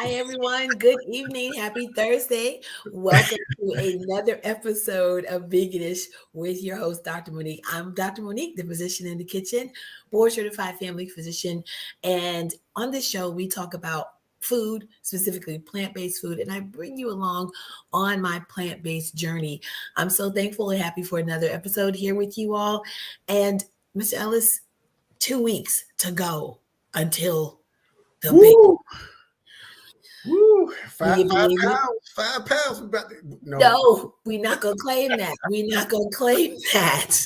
Hi, everyone. Good evening. Happy Thursday. Welcome to another episode of Veganish with your host, Dr. Monique. I'm Dr. Monique, the physician in the kitchen, board certified family physician. And on this show, we talk about food, specifically plant-based food, and I bring you along on my plant-based journey. I'm so thankful and happy for another episode here with you all. And Mr. Ellis, 2 weeks to go until the big. Woo! Woo! Can you Five believe it? pounds. 5 pounds. No, we're not gonna claim that. We're not gonna claim that.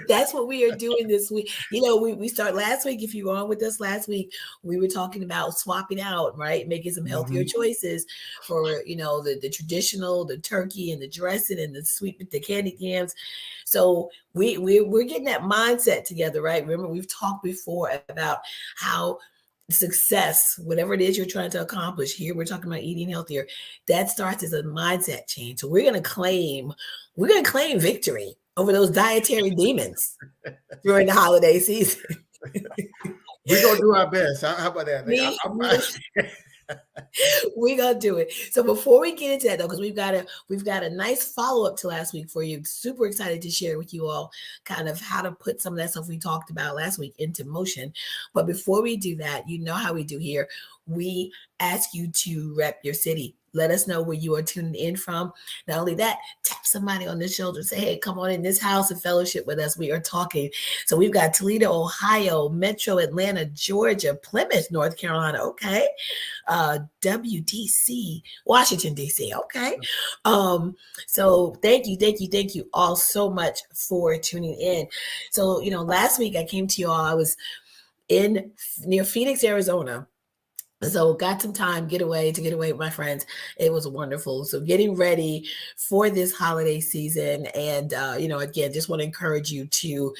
That's what we are doing this week. You know, we start last week. If you were on with us last week, we were talking about swapping out, right? Making some healthier choices for, the traditional, the turkey and the dressing and the sweet with the candied yams. So we're getting that mindset together, right? Remember, we've talked before about how success, whatever it is you're trying to accomplish, here we're talking about eating healthier, that starts as a mindset change. So we're gonna claim victory over those dietary demons during the holiday season. We're gonna do our best. How about that? We're gonna do it. So before we get into that, though, because we've got a nice follow-up to last week for you. Super excited to share with you all kind of how to put some of that stuff we talked about last week into motion. But before we do that, you know how we do here. We ask you to rep your city. Let us know where you are tuning in from. Not only that, tap somebody on the shoulder. Say, hey, come on in this house and fellowship with us. We are talking. So we've got Toledo, Ohio, Metro Atlanta, Georgia, Plymouth, North Carolina. Okay. WDC, Washington, D.C. Okay. So thank you all so much for tuning in. So, last week I came to you all. I was near Phoenix, Arizona. So got some time get away with my friends. It was wonderful. So getting ready for this holiday season. And, again, just want to encourage you to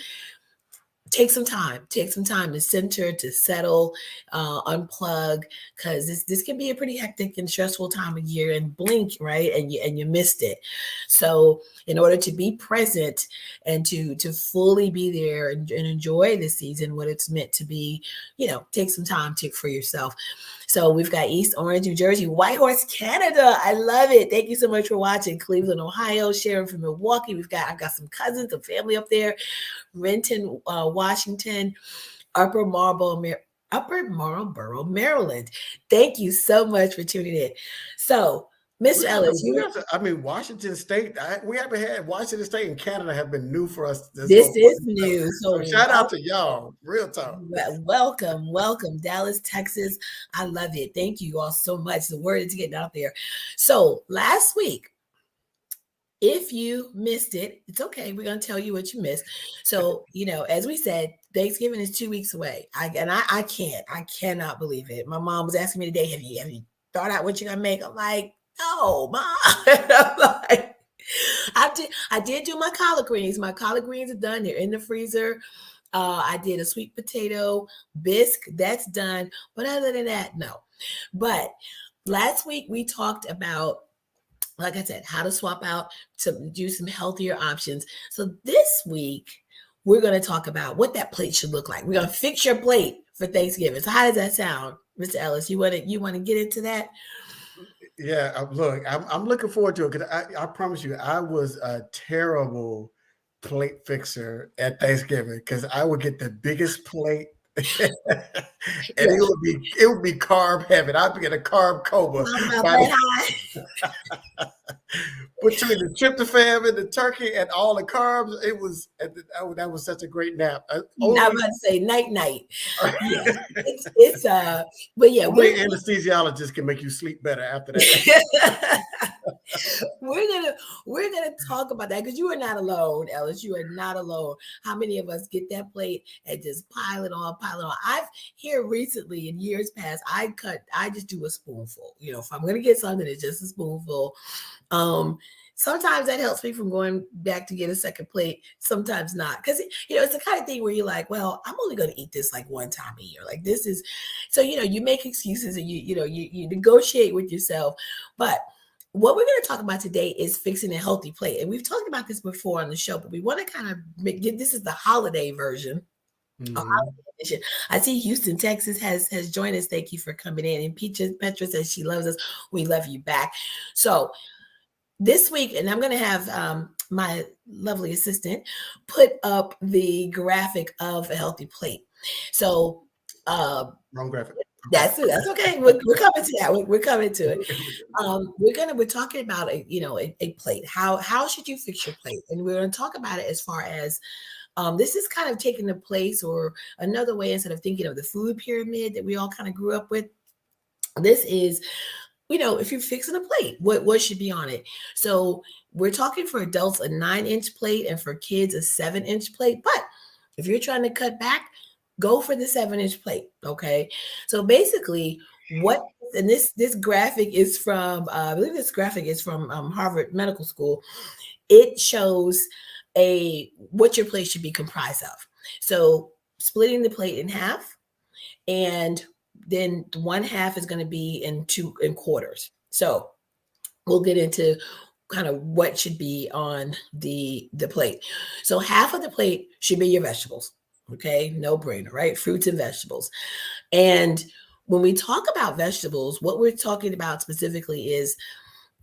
take some time to center, to settle, unplug, because this can be a pretty hectic and stressful time of year, and blink, right? And you missed it. So in order to be present and to fully be there and enjoy this season, what it's meant to be, take some time for yourself. So we've got East Orange, New Jersey, Whitehorse, Canada. I love it. Thank you so much for watching. Cleveland, Ohio, Sharon from Milwaukee. I've got some cousins and family up there. Renton, Washington, Upper Marlboro, Maryland. Thank you so much for tuning in. So, Mr. Ellis, Washington State. We haven't had Washington State and Canada have been new for us. This is new. So shout out to y'all. Real talk. Welcome, Dallas, Texas. I love it. Thank you all so much. The word is getting out there. So last week, if you missed it, it's okay. We're going to tell you what you missed. So, as we said, Thanksgiving is 2 weeks away. I cannot believe it. My mom was asking me today, have you thought out what you're going to make? I'm like, no, Mom. I did do my collard greens. My collard greens are done. They're in the freezer. I did a sweet potato bisque. That's done. But other than that, no. But last week we talked about, like I said, how to swap out to do some healthier options. So this week, we're going to talk about what that plate should look like. We're going to fix your plate for Thanksgiving. So how does that sound, Mr. Ellis? You want to get into that? Yeah, look, I'm looking forward to it, because I promise you, I was a terrible plate fixer at Thanksgiving, because I would get the biggest plate. And it would be carb heavy. I'd be in a carb coma. Between the tryptophan and the turkey and all the carbs, that was such a great nap. I'm about to say night. Yeah, but yeah, only anesthesiologist can make you sleep better after that. We're gonna talk about that, because you are not alone, Ellis. You are not alone. How many of us get that plate and just pile it on? I've here recently, in years past, I just do a spoonful. If I'm gonna get something, it's just a spoonful. Sometimes that helps me from going back to get a second plate. Sometimes not, because it's the kind of thing where you're like, well, I'm only going to eat this like one time a year. Like, this is, so you make excuses, and you negotiate with yourself. But what we're going to talk about today is fixing a healthy plate, and we've talked about this before on the show. But we want to kind of this is the holiday version A Mhm. holiday edition. I see Houston, Texas has joined us. Thank you for coming in. And Petra says she loves us. We love you back. So this week, and I'm going to have my lovely assistant put up the graphic of a healthy plate. So uh, Wrong graphic. Okay. that's okay. We're coming to that. We're coming to it. Okay, we're good. We're talking about a plate. How should you fix your plate? And we're going to talk about it as far as this is kind of taking the place or another way instead of thinking of the food pyramid that we all kind of grew up with. This is, if you're fixing a plate, what should be on it? So we're talking for adults a 9-inch plate and for kids a 7-inch plate. But if you're trying to cut back, go for the 7-inch plate. Okay. So basically, and this graphic is from I believe this graphic is from Harvard Medical School. It shows what your plate should be comprised of. So splitting the plate in half, and then one half is going to be in quarters. So we'll get into kind of what should be on the plate. So half of the plate should be your vegetables. Okay, no brainer, right? Fruits and vegetables. And when we talk about vegetables, what we're talking about specifically is,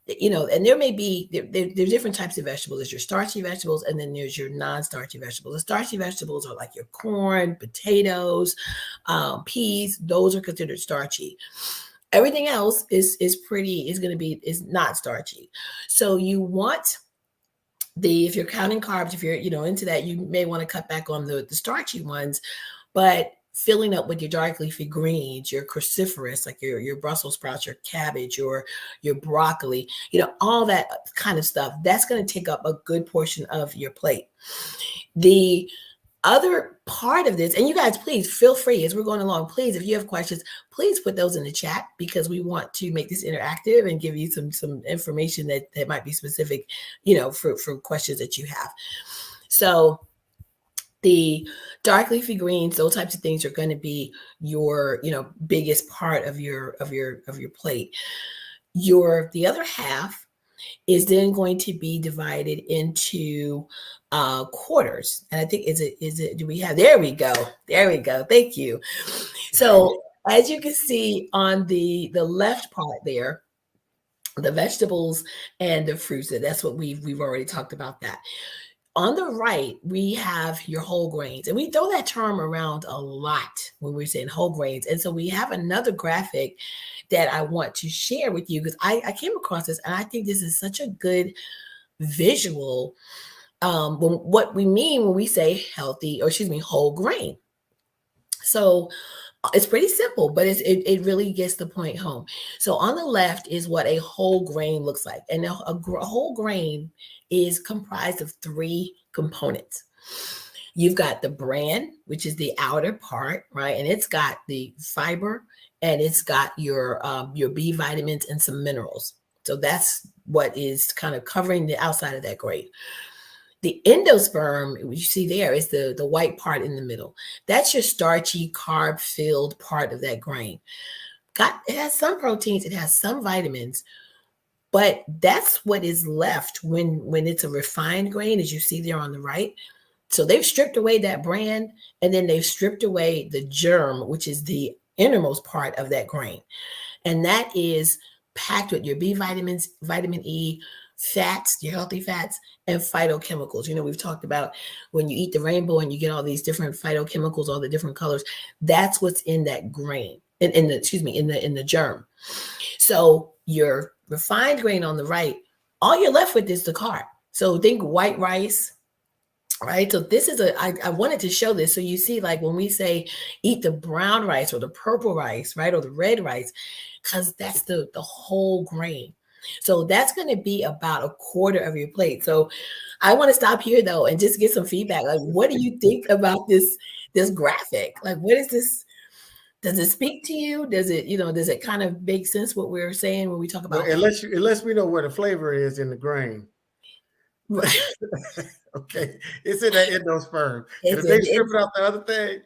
and there may be there's different types of vegetables. There's your starchy vegetables, and then there's your non-starchy vegetables. The starchy vegetables are like your corn, potatoes, peas. Those are considered starchy. Everything else is not starchy. So you want if you're counting carbs, if you're into that, you may want to cut back on the starchy ones, but filling up with your dark leafy greens, your cruciferous, like your Brussels sprouts, your cabbage, your broccoli, all that kind of stuff. That's going to take up a good portion of your plate. The other part of this, and you guys, please feel free as we're going along, please, if you have questions, please put those in the chat, because we want to make this interactive and give you some information that might be specific, for questions that you have. So the dark leafy greens, those types of things are going to be your, biggest part of your plate. The other half is then going to be divided into quarters. And I think do we have, there we go. Thank you. So as you can see on the left part there, the vegetables and the fruits, that's what we've already talked about that. On the right, we have your whole grains, and we throw that term around a lot when we're saying whole grains. And so we have another graphic that I want to share with you, because I came across this and I think this is such a good visual. What we mean when we say whole grain. So it's pretty simple, but it really gets the point home. So on the left is what a whole grain looks like. And a whole grain is comprised of 3 components. You've got the bran, which is the outer part, right? And it's got the fiber, and it's got your B vitamins and some minerals. So that's what is kind of covering the outside of that grain. The endosperm, you see there, is the white part in the middle. That's your starchy, carb-filled part of that grain. It has some proteins, it has some vitamins, but that's what is left when it's a refined grain, as you see there on the right. So they've stripped away that bran, and then they've stripped away the germ, which is the innermost part of that grain. And that is packed with your B vitamins, vitamin E, fats, your healthy fats, and phytochemicals. We've talked about when you eat the rainbow and you get all these different phytochemicals, all the different colors. That's what's in that grain, in the germ. So your refined grain on the right, all you're left with is the carb. So think white rice, right? So this is I wanted to show this. So you see, like when we say eat the brown rice or the purple rice, right? Or the red rice, because that's the whole grain. So that's going to be about a quarter of your plate. So I want to stop here though and just get some feedback. Like, what do you think about this graphic? Like, what is this? Does it speak to you? Does it kind of make sense what we're saying when we talk about? Well, unless we know where the flavor is in the grain. Okay, it's in that endosperm. And if they strip it out the other thing.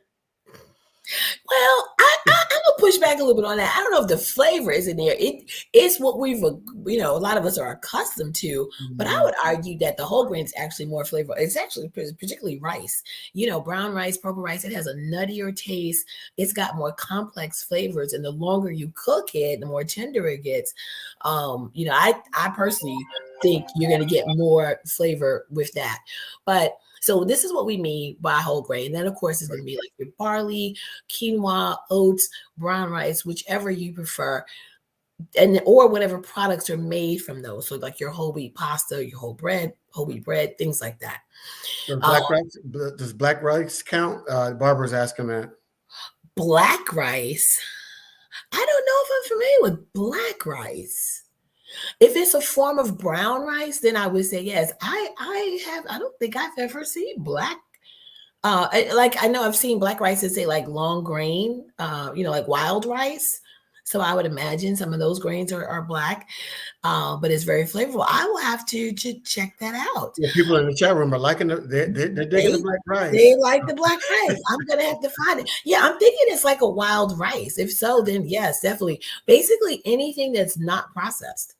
Well, I'm push back a little bit on that. I don't know if the flavor is in there. It's what we've, a lot of us are accustomed to. But I would argue that the whole grain is actually more flavorful. It's actually particularly rice. Brown rice, purple rice. It has a nuttier taste. It's got more complex flavors, and the longer you cook it, the more tender it gets. I personally think you're going to get more flavor with that. But so this is what we mean by whole grain. Then, of course, it's going to be like your barley, quinoa, oats, brown rice, whichever you prefer, and or whatever products are made from those. So like your whole wheat pasta, your whole wheat bread, things like that. Black rice, does black rice count? Barbara's asking that. Black rice. I don't know if I'm familiar with black rice. If it's a form of brown rice, then I would say yes. I don't think I've ever seen black. I know I've seen black rice and say like long grain, like wild rice. So I would imagine some of those grains are black, but it's very flavorful. I will have to check that out. Yeah, people in the chat room are liking they're digging the black rice. They like the black rice. I'm gonna have to find it. Yeah, I'm thinking it's like a wild rice. If so, then yes, definitely. Basically anything that's not processed.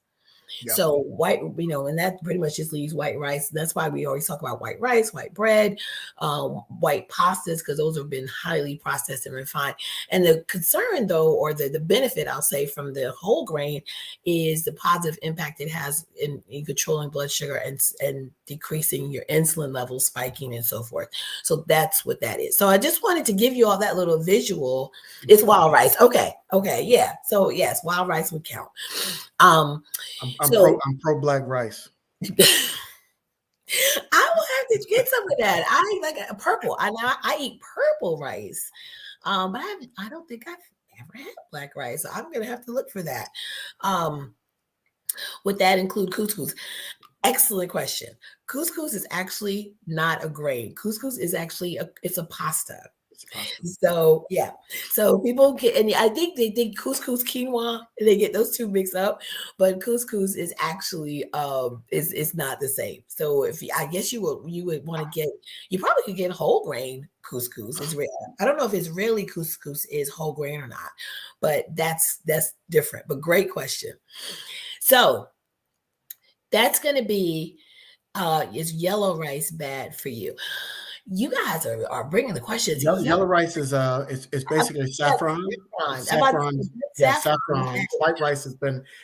Yeah. So white, and that pretty much just leaves white rice. That's why we always talk about white rice, white bread, white pastas, because those have been highly processed and refined. And the concern, though, or the benefit, I'll say, from the whole grain is the positive impact it has in controlling blood sugar and decreasing your insulin levels, spiking, and so forth. So that's what that is. So I just wanted to give you all that little visual. It's wild rice. Okay, yeah. So yes, wild rice would count. I'm pro black rice. I will have to get some of that. I like a purple. I eat purple rice, but I don't think I've ever had black rice. So I'm gonna have to look for that. Would that include couscous? Excellent question. Couscous is actually not a grain. Couscous is actually it's a pasta. So yeah, so people get, and I think they think couscous quinoa, and they get those two mixed up, but couscous is actually is not the same. So I guess you would want to get, you probably could get whole grain couscous. I don't know if Israeli couscous is whole grain or not, but that's different. But great question. So that's going to be is yellow rice bad for you? You guys are bringing the questions. Yellow rice is it's basically saffron. Saffron. Yeah, saffron. White rice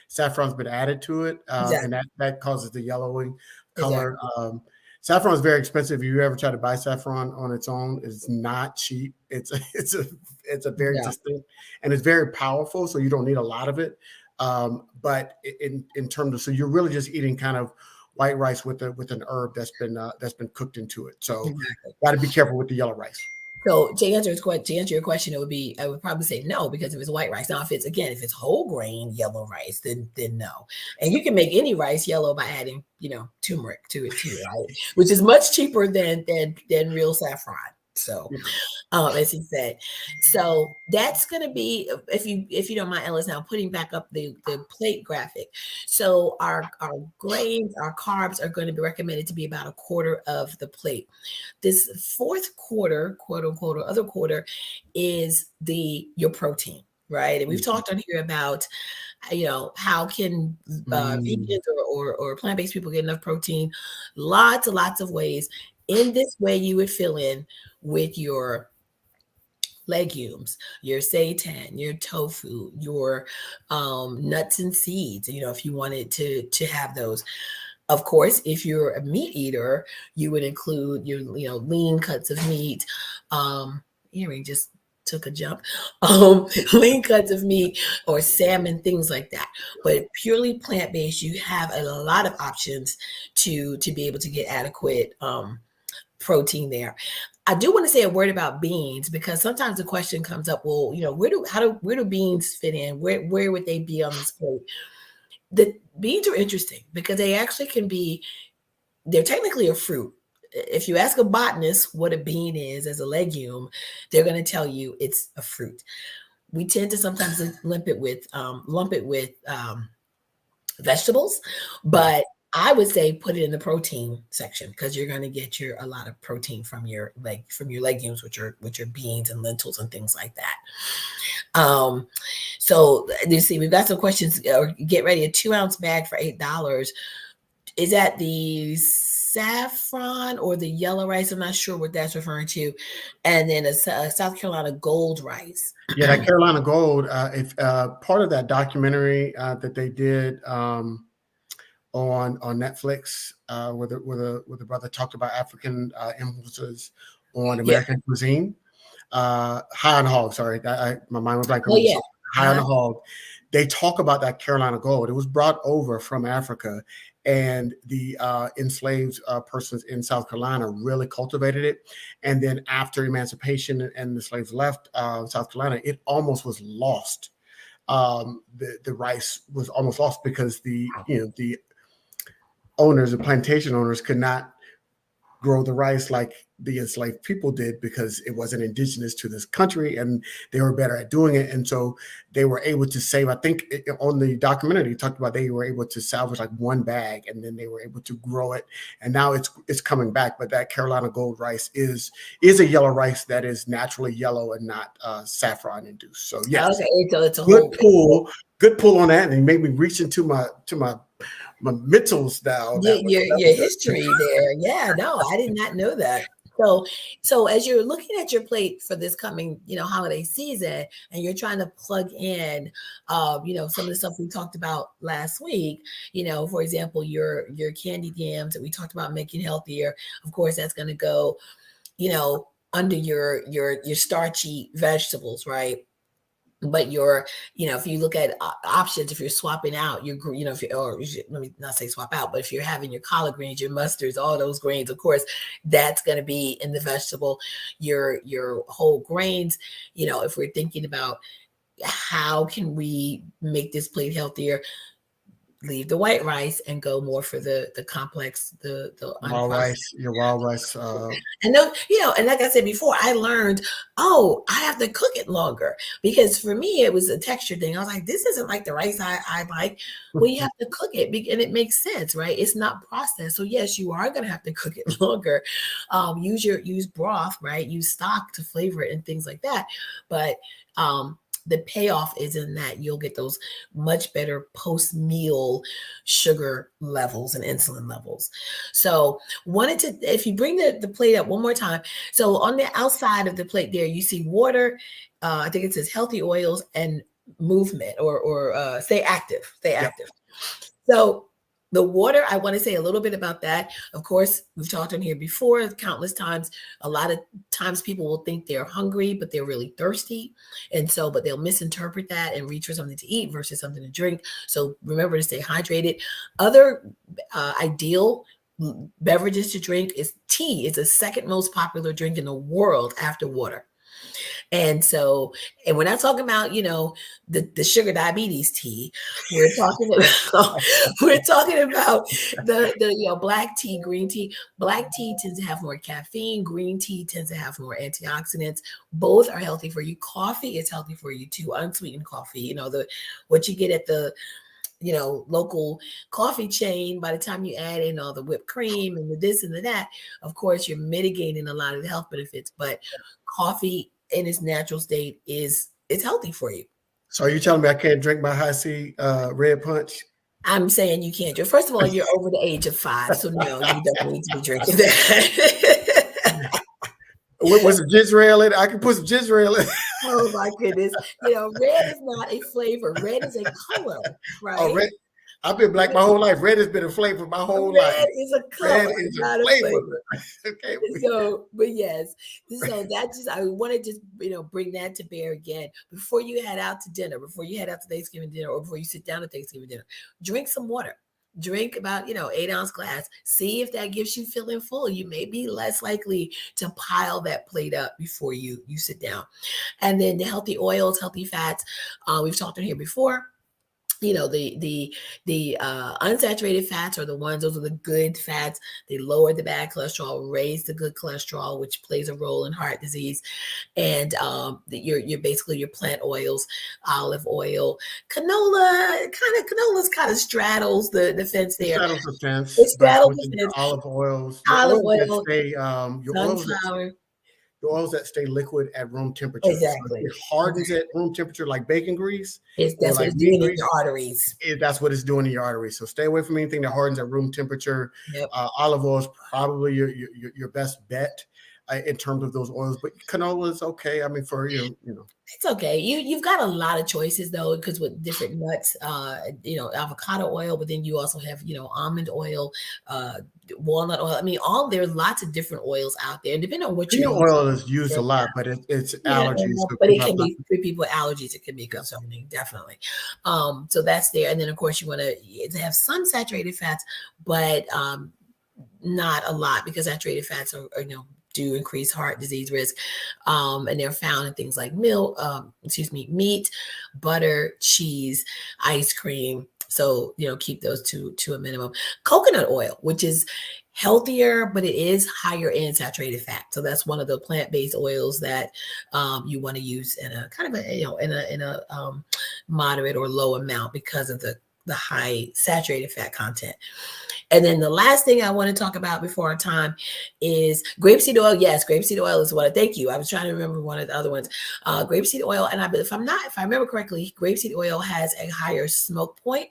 saffron's been added to it, Exactly. and that causes the yellowing color. Exactly. Saffron is very expensive. If you ever try to buy saffron on its own, it's not cheap. It's a very distinct, and it's very powerful. So you don't need a lot of it. But in terms of, so you're really just eating kind of white rice with an herb that's been cooked into it. So got to be careful with the yellow rice. So to answer your question, I would probably say no, because if it's white rice. Now, if it's whole grain yellow rice, then no. And you can make any rice yellow by adding, turmeric to it too, right? Which is much cheaper than real saffron. So, as he said, so that's going to be, if you don't mind, Ellis, now putting back up the plate graphic. So our grains, our carbs are going to be recommended to be about a quarter of the plate. This fourth quarter, quote unquote, or other quarter, is your protein, right? And we've talked on here about, how can vegans or plant-based people get enough protein? Lots and lots of ways. In this way, you would fill in with your legumes, your seitan, your tofu, your nuts and seeds, if you wanted to have those. Of course, if you're a meat eater, you would include your lean cuts of meat. Earring just took a jump. Lean cuts of meat or salmon, things like that. But purely plant-based, you have a lot of options to be able to get adequate protein there. I do want to say a word about beans, because sometimes the question comes up, well, where do beans fit in? Where would they be on this plate? The beans are interesting because they actually they're technically a fruit. If you ask a botanist what a bean is as a legume, they're going to tell you it's a fruit. We tend to sometimes lump it with vegetables, but I would say put it in the protein section, because you're going to get a lot of protein from your legumes, which are beans and lentils and things like that. Um, so you see, we've got some questions. Get ready, a 2-ounce bag for $8. Is that the saffron or the yellow rice? I'm not sure what that's referring to. And then a South Carolina gold rice. Yeah, that Carolina Gold. If part of that documentary that they did on Netflix, where the brother talked about African influences on Yeah. American cuisine. High on the Hog. Sorry, my mind went blank. Oh yeah. High on the Hog. They talk about that Carolina Gold. It was brought over from Africa, and the enslaved persons in South Carolina really cultivated it. And then after emancipation and the slaves left South Carolina, it almost was lost. The rice was almost lost because the owners, the plantation owners, could not grow the rice like the enslaved people did because it wasn't indigenous to this country, and they were better at doing it. And so they were able to save, I think on the documentary, it talked about they were able to salvage like one bag, and then they were able to grow it. And now it's coming back. But that Carolina Gold rice is a yellow rice that is naturally yellow and not saffron induced. So yes, okay, so it's a whole good pull on that. And it made me reach into my mentals now. Your history there. Yeah, no, I did not know that. So as you're looking at your plate for this coming, holiday season, and you're trying to plug in, some of the stuff we talked about last week, for example, your candied yams that we talked about making healthier. Of course, that's going to go, under your starchy vegetables, right? But if you look at options, if you're swapping out let me not say swap out, but if you're having your collard greens, your mustards, all those grains, of course, that's going to be in the vegetable. Your whole grains, if we're thinking about how can we make this plate healthier, leave the white rice and go more for the complex, the wild rice, your wild rice. And and like I said before, I learned, I have to cook it longer, because for me it was a texture thing. I was like, this isn't like the rice I like. Well, you have to cook it, and it makes sense, right? It's not processed. So yes, you are going to have to cook it longer. Use broth, right? Use stock to flavor it and things like that. But the payoff is in that you'll get those much better post-meal sugar levels and insulin levels. So if you bring the plate up one more time. So on the outside of the plate there, you see water. I think it says healthy oils and movement, or stay active. So the water, I want to say a little bit about that. Of course, we've talked on here before countless times. A lot of times people will think they're hungry, but they're really thirsty. But they'll misinterpret that and reach for something to eat versus something to drink. So remember to stay hydrated. Other ideal beverages to drink is tea. It's the second most popular drink in the world after water. And we're not talking about, the sugar diabetes tea. We're talking about, the black tea, green tea. Black tea tends to have more caffeine. Green tea tends to have more antioxidants. Both are healthy for you. Coffee is healthy for you too. Unsweetened coffee, what you get at the local coffee chain. By the time you add in all the whipped cream and the this and the that, of course, you're mitigating a lot of the health benefits. But coffee in its natural state it's healthy for you. So are you telling me I can't drink my high C red punch? I'm saying you can't drink. First of all, you're over the age of 5, so no, you don't need to be drinking that. Was some ginger ale in it? I can put some ginger ale in it. Oh my goodness. Red is not a flavor. Red is a color, right? Oh, red. I've been black my whole life. Red has been a flavor my whole life. Red is a color, not a flavor. Okay. But yes. So I want to just, bring that to bear again. Before you head out to dinner, before you head out to Thanksgiving dinner, or before you sit down at Thanksgiving dinner, drink some water. Drink about 8-ounce glass. See if that gives you feeling full. You may be less likely to pile that plate up before you sit down. And then the healthy oils, healthy fats. We've talked on here before. The unsaturated fats are the ones, those are the good fats. They lower the bad cholesterol, raise the good cholesterol, which plays a role in heart disease. And you're basically your plant oils, olive oil, canola's kind of straddles the fence there. Straddles the fence. It straddles the fence. Olive oils. Olive oil. Your sunflower. the oils that stay liquid at room temperature. So if Exactly. it hardens at room temperature like bacon grease or That's what like it's meat doing in grease, your arteries. that's what it's doing in your arteries. So stay away from anything that hardens at room temperature. Yep. Olive oil is probably your best bet in terms of those oils, but canola is okay. I mean, for It's okay. You've got a lot of choices though, because with different nuts, avocado oil, but then you also have, almond oil, uh, walnut oil. I mean, there's lots of different oils out there, and depending on what you're peanut using. oil is used a lot, but it's Yeah, allergies. So but it people have can not. be for people with allergies. It can be concerning, definitely. So that's there, and then of course you want to have some saturated fats, but not a lot because saturated fats do increase heart disease risk, and they're found in things like milk, meat, butter, cheese, ice cream. So keep those to a minimum. Coconut oil, which is healthier, but it is higher in saturated fat. So that's one of the plant-based oils that you want to use in a kind of a moderate or low amount because of the high saturated fat content. And then the last thing I want to talk about before our time is grapeseed oil. Yes, grapeseed oil is one. Thank you. I was trying to remember one of the other ones. Grapeseed oil, and if I remember correctly, grapeseed oil has a higher smoke point,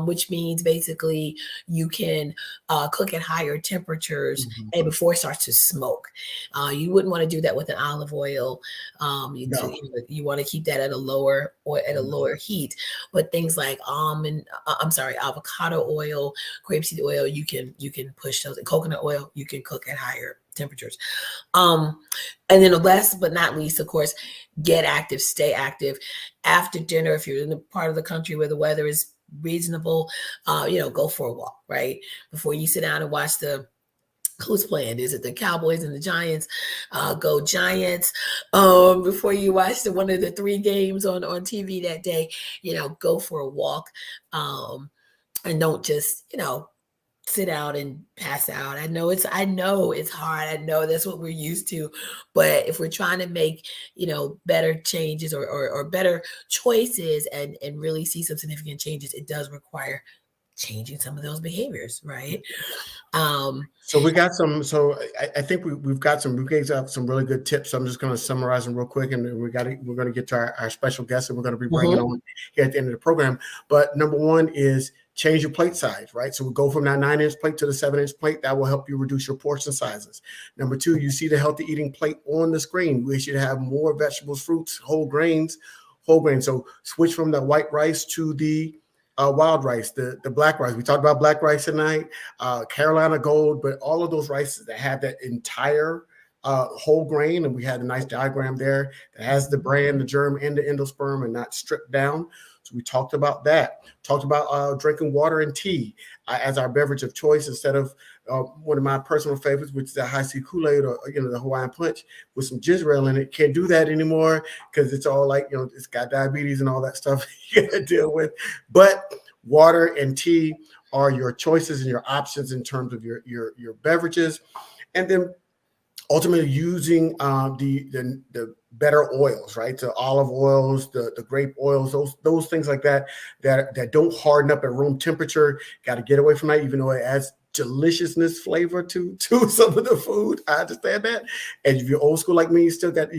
which means basically you can cook at higher temperatures Mhm. and before it starts to smoke. You wouldn't want to do that with an olive oil. No. You want to keep that at a lower heat. But things like avocado oil, grapeseed oil, you can push those. Coconut oil, you can cook at higher temperatures. And then last but not least, of course, get active, stay active. After dinner, if you're in the part of the country where the weather is reasonable, go for a walk, right? Before you sit down and watch who's playing? Is it the Cowboys and the Giants? Go Giants. Before you watch one of the 3 games on TV that day, go for a walk. And don't just, sit out and pass out. I know it's hard. I know that's what we're used to. But if we're trying to make, better changes or better choices and really see some significant changes, it does require changing some of those behaviors, right? So we got some. So I think we've got some. We gave out some really good tips. So I'm just going to summarize them real quick, and we're going to get to our special guest, and we're going to be bringing Mhm. on here at the end of the program. But number one is change your plate size, right? So we go from that 9-inch plate to the 7-inch plate. That will help you reduce your portion sizes. Number two, you see the healthy eating plate on the screen. We should have more vegetables, fruits, whole grains. So switch from the white rice to the wild rice, the black rice. We talked about black rice tonight, Carolina Gold, but all of those rices that have that entire whole grain, and we had a nice diagram there that has the bran, the germ, and the endosperm, and not stripped down. So we talked about that. Talked about drinking water and tea as our beverage of choice instead of one of my personal favorites, which is the high C Kool-Aid or the Hawaiian Punch with some ginger ale in it. Can't do that anymore because it's all like it's got diabetes and all that stuff you got to deal with. But water and tea are your choices and your options in terms of your beverages, and then ultimately using the better oils, right? The olive oils, the grape oils, those things like that don't harden up at room temperature. Got to get away from that, even though it adds deliciousness flavor to some of the food. I understand that. And if you're old school like me, you still got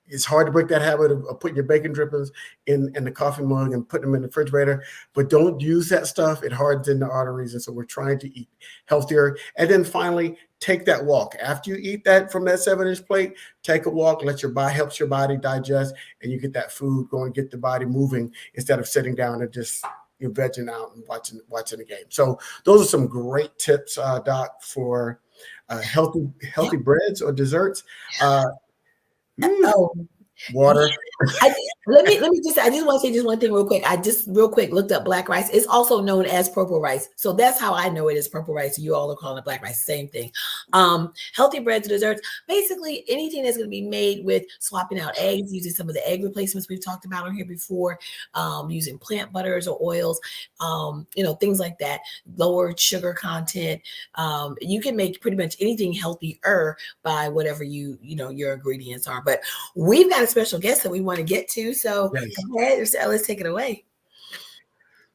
it's hard to break that habit of putting your bacon drippings in the coffee mug and putting them in the refrigerator. But don't use that stuff. It hardens in the arteries. And so we're trying to eat healthier. And then finally, take that walk. After you eat that from that 7-inch plate, take a walk, helps your body digest, and you get that food going, get the body moving instead of sitting down and just vegging out and watching the game. So those are some great tips, Doc, for healthy breads or desserts. Oh, Water. let me just. I just want to say just one thing real quick. I just real quick looked up black rice. It's also known as purple rice, so that's how I know it is purple rice. You all are calling it black rice. Same thing. Healthy breads, desserts, basically anything that's going to be made with swapping out eggs, using some of the egg replacements we've talked about on here before, using plant butters or oils, things like that. Lower sugar content. You can make pretty much anything healthier by whatever your ingredients are. But we've got a special guest that we want to get to. So Yes. go ahead, Mr. Ellis, take it away.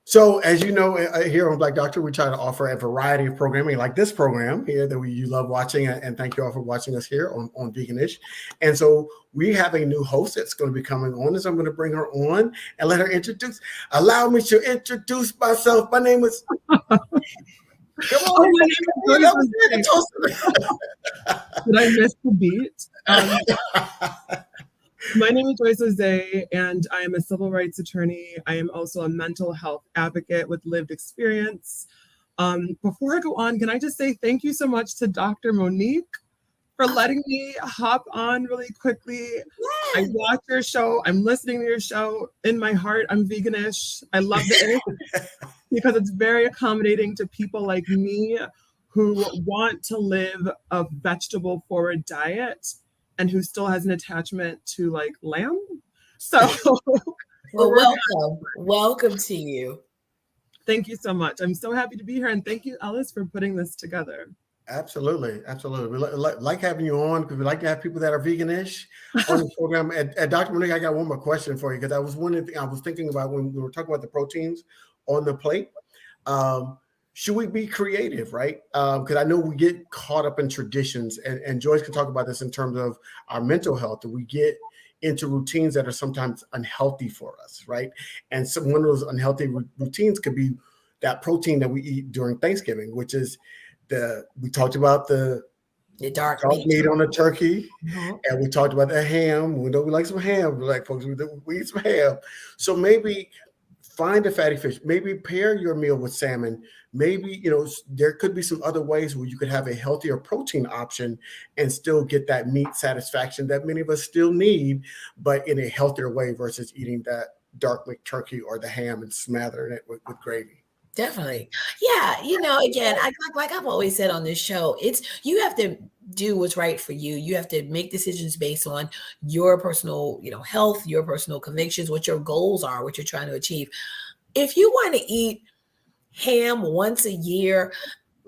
So, as you know, here on Black Doctor, we try to offer a variety of programming, like this program here that you love watching, and thank you all for watching us here on Veganish. And so, we have a new host that's going to be coming on, and so I'm going to bring her on and let her introduce. Allow me to introduce myself. My name is. Come Oh, on, my name is Joyce. Did I miss the beat? My name is Joyce Jose, and I am a civil rights attorney. I am also a mental health advocate with lived experience. Before I go on, can I just say thank you so much to Dr. Monique for letting me hop on really quickly. Yes. I watch your show. I'm listening to your show. In my heart, I'm veganish. I love the because it's very accommodating to people like me who want to live a vegetable forward diet and who still has an attachment to like lamb. So well, welcome to you. Thank you so much. I'm so happy to be here, and thank you, Ellis, for putting this together. Absolutely. We like having you on because we like to have people that are veganish on the program. And Dr. Monique, I got one more question for you because I was thinking about when we were talking about the proteins on the plate. Should we be creative, right? Because I know we get caught up in traditions, and Joyce can talk about this in terms of our mental health. That we get into routines that are sometimes unhealthy for us, right? And one of those unhealthy routines could be that protein that we eat during Thanksgiving, which is we talked about the dark meat on the turkey, and we talked about the ham. We know we like some ham, black folks. We eat some ham. So maybe find a fatty fish. Maybe pair your meal with salmon. Maybe, there could be some other ways where you could have a healthier protein option and still get that meat satisfaction that many of us still need, but in a healthier way versus eating that dark meat turkey or the ham and smothering it with gravy. Definitely. Yeah. Again, like I've always said on this show, you have to do what's right for you. You have to make decisions based on your personal, health, your personal convictions, what your goals are, what you're trying to achieve. If you want to eat ham once a year,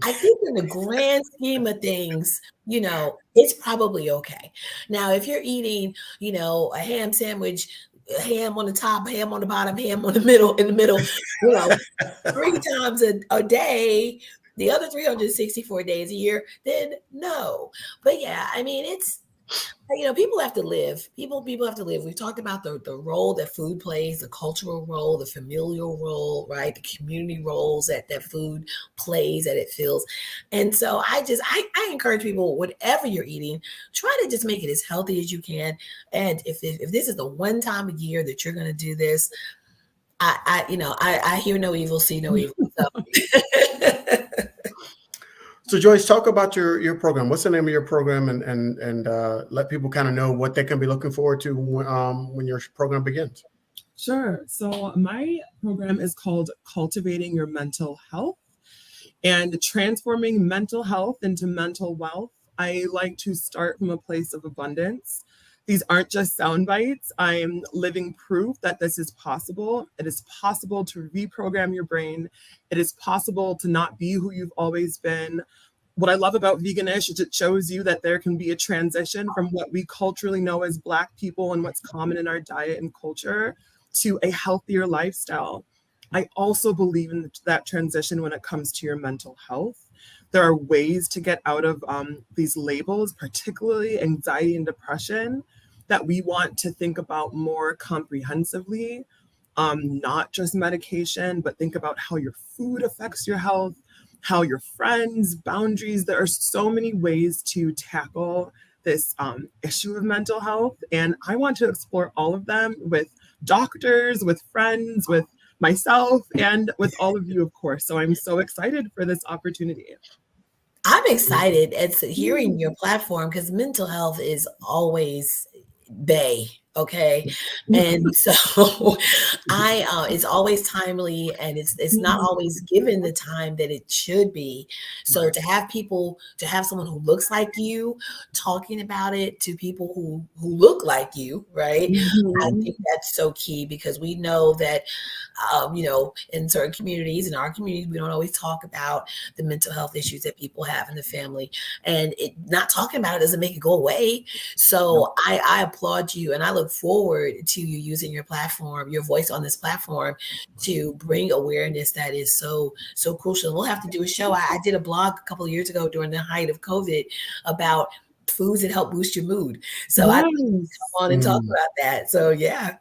I think in the grand scheme of things, it's probably okay. Now, if you're eating, a ham sandwich, ham on the top, ham on the bottom, ham in the middle, 3 times a day, the other 364 days a year, then no. But yeah, I mean, it's, people have to live. People have to live. We've talked about the role that food plays, the cultural role, the familial role, right? The community roles that food plays, that it fills. And so I encourage people, whatever you're eating, try to just make it as healthy as you can. And if this is the one time a year that you're going to do this, I hear no evil, see no evil. So. So Joyce, talk about your program. What's the name of your program, and let people kind of know what they can be looking forward to when your program begins. Sure. So my program is called Cultivating Your Mental Health and Transforming Mental Health into Mental Wealth. I like to start from a place of abundance. These aren't just sound bites. I'm living proof that this is possible. It is possible to reprogram your brain. It is possible to not be who you've always been. What I love about Veganish is it shows you that there can be a transition from what we culturally know as Black people and what's common in our diet and culture to a healthier lifestyle. I also believe in that transition when it comes to your mental health. There are ways to get out of these labels, particularly anxiety and depression, that we want to think about more comprehensively, not just medication, but think about how your food affects your health, how your friends, boundaries. There are so many ways to tackle this issue of mental health. And I want to explore all of them with doctors, with friends, with myself, and with all of you, of course. So I'm so excited for this opportunity. I'm excited at hearing your platform because mental health is always okay. And so it's always timely, and it's not always given the time that it should be. So to have someone who looks like you talking about it to people who look like you, right? I think that's so key because we know that in certain communities, in our communities, we don't always talk about the mental health issues that people have in the family, and not talking about it doesn't make it go away. So I applaud you, and I look look forward to you using your platform, your voice on this platform, to bring awareness that is so crucial. We'll have to do a show. I did a blog a couple of years ago during the height of COVID about foods that help boost your mood. So I come on and talk about that. So yeah.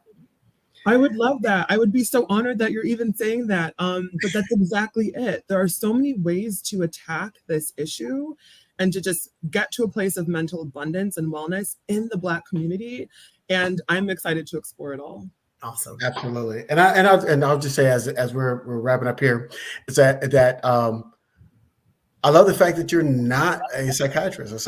I would love that. I would be so honored that you're even saying that. But that's exactly it. There are so many ways to attack this issue and to just get to a place of mental abundance and wellness in the Black community. And I'm excited to explore it all. Awesome. Absolutely. And I'll just say as we're wrapping up here, is that I love the fact that you're not a psychiatrist,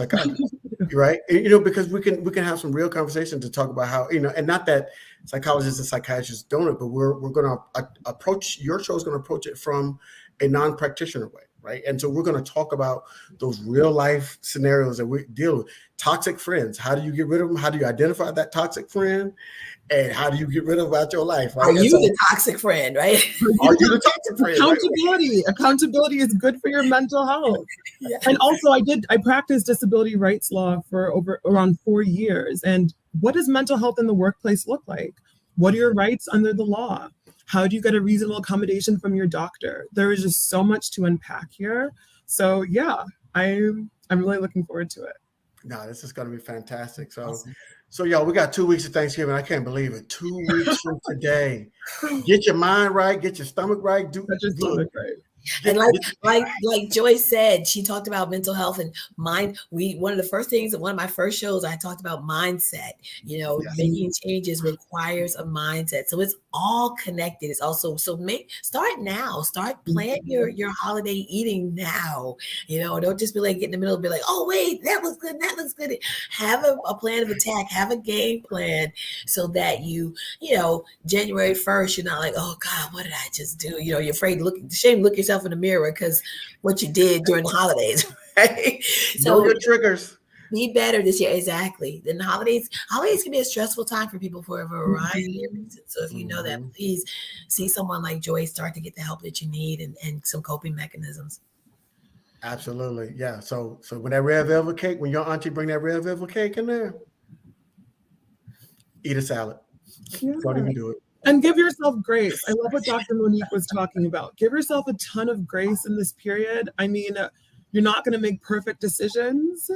right? Because we can have some real conversation to talk about how, and not that psychologists and psychiatrists don't it, but we're going to approach, your show is going to approach it from a non-practitioner way, right? And so we're going to talk about those real life scenarios that we deal with. Toxic friends, how do you get rid of them? How do you identify that toxic friend? And how do you get rid of about your life? Right? Are you the toxic friend, right? Are you the toxic friend? Accountability. Right? Accountability is good for your mental health. Yeah. And also I practiced disability rights law for around 4 years. And what does mental health in the workplace look like? What are your rights under the law? How do you get a reasonable accommodation from your doctor? There is just so much to unpack here. So yeah, I'm really looking forward to it. No, this is going to be fantastic. So, awesome. So y'all, we got 2 weeks of Thanksgiving. I can't believe it. 2 weeks from today. Get your mind right. Get your stomach right. Get your stomach right. And like Joyce said, she talked about mental health and mind. One of the first things, one of my first shows, I talked about mindset. Making changes requires a mindset. So it's all connected. It's also, start now. Start plan your holiday eating now. Don't just be like get in the middle and be like, oh wait, that was good. That looks good. Have a plan of attack. Have a game plan so that January 1st, you're not like, oh God, what did I just do? You're afraid to look yourself in the mirror because what you did during the holidays, right? So your triggers. Be better this year. Exactly. Then the holidays can be a stressful time for people for a variety of reasons. So if you know that, please see someone like Joy, start to get the help that you need and some coping mechanisms. Absolutely. Yeah. So when that red velvet cake, when your auntie bring that red velvet cake in there, eat a salad. Yeah. Don't even do it. And give yourself grace. I love what Dr. Monique was talking about. Give yourself a ton of grace in this period. I mean, you're not going to make perfect decisions,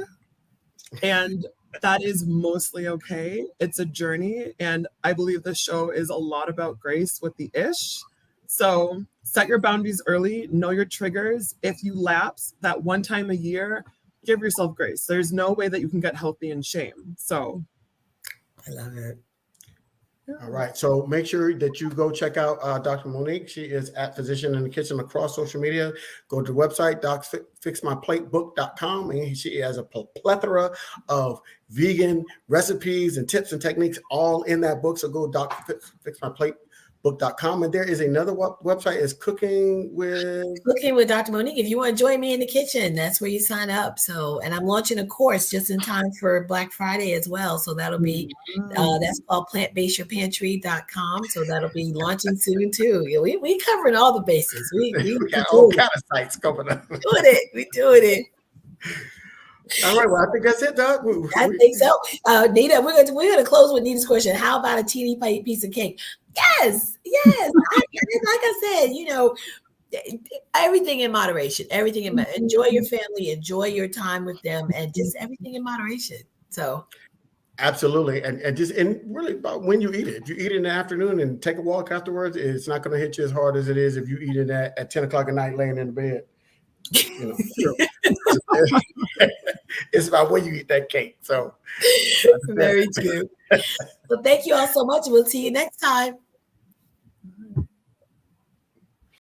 and that is mostly okay. It's a journey, and I believe this show is a lot about grace with the ish. So set your boundaries early, know your triggers. If you lapse that one time a year, give yourself grace. There's no way that you can get healthy in shame. So I love it. All right. So make sure that you go check out Dr. Monique. She is at Physician in the Kitchen across social media. Go to the website, docfixmyplatebook.com. And she has a plethora of vegan recipes and tips and techniques all in that book. So go docfixmyplatebook.com. And there is another website, is Cooking with Dr. Monique. If you want to join me in the kitchen, that's where you sign up. So, and I'm launching a course just in time for Black Friday as well. So that'll be, that's called plantbaseyourpantry.com. So that'll be launching soon too. We covering all the bases. We got all kind of sites coming up. We doing it. All right, well, I think that's it, Doc. I think so. Nita, we're gonna close with Nita's question. How about a teeny piece of cake? Yes. Like I said, everything in moderation. Enjoy your family, enjoy your time with them, and just everything in moderation. So. Absolutely. And really about when you eat it. If you eat it in the afternoon and take a walk afterwards, it's not going to hit you as hard as it is if you eat it at 10 o'clock at night laying in the bed. It's about when you eat that cake. So very true. Well, thank you all so much. We'll see you next time.